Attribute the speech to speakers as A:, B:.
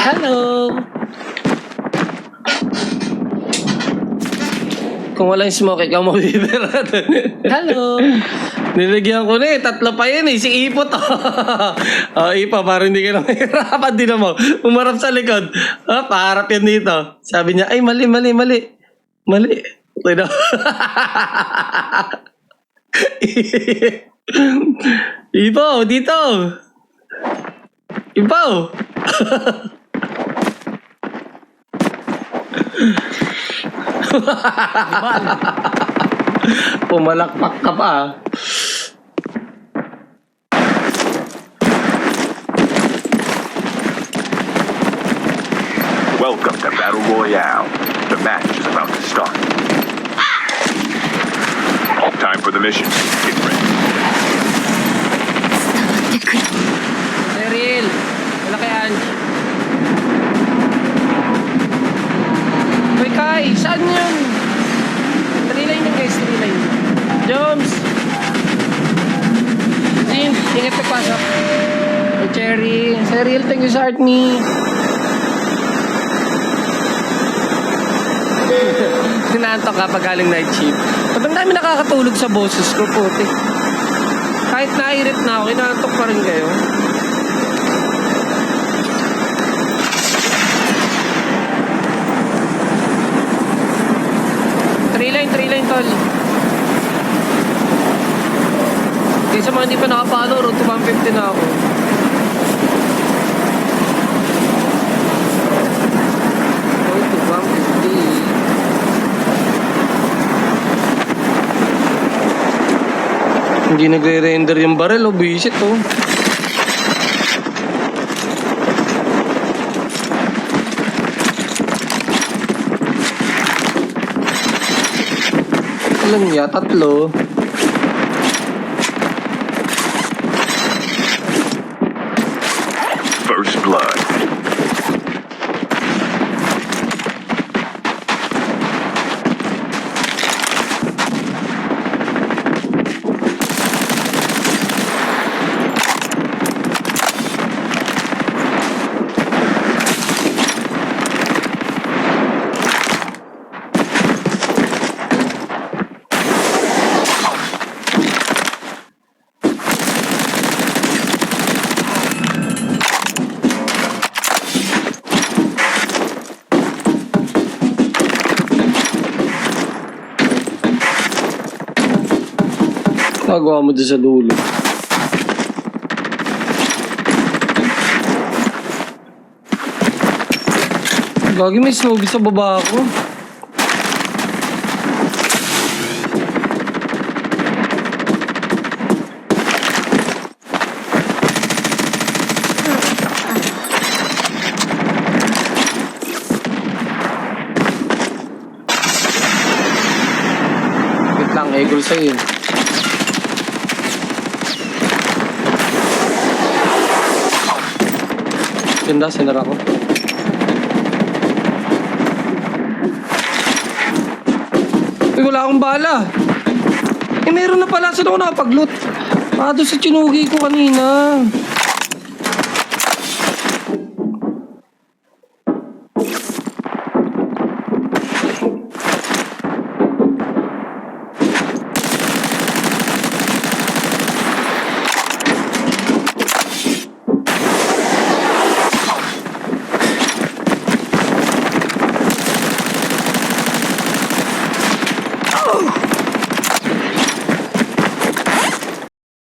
A: Hello! Kung walang smoke, ikaw mabibira. Hello! Nilagyan ko na eh. 3 pa yun eh. Si Ipo to. Ipo, para hindi ka na mahirapan din mo. Umarap sa likod. Paharap yan dito. Sabi niya, ay mali. Okay na. Ipo, dito. Ipo. Pumalakpak ka pa.
B: Welcome to Battle Royale. The match is about to start. Time for the mission. Get ready.
A: Daryl, wala kay Ange. Hoy Kai, saan yun? 3 line yun guys, 3 line. Jones! Jim, ingat pagpasok. Hey Cherry, Daryl, thank you sa art ni. Sinantok ka pag galing night shift. Ba't ang dami nakakatulog sa boses ko, puti. Kahit nairit na ako, inantok pa rin kayo. Three line, tol. Kaya sa mga hindi pa nakapalo, road to 150 na ako. Road to 150. Hindi nagre-render yung barrel, bisit oh. Alam niya, 3.
B: First blood.
A: Nagawa mo dyan sa dulo. Gagi, may snowbee sa baba ako. Wait lang, egol sa'yo. Ganda, sinara ko. Uy, wala akong bala. Meron na pala. Saan ako nakapag-loot? Doon sa chinugi ko kanina.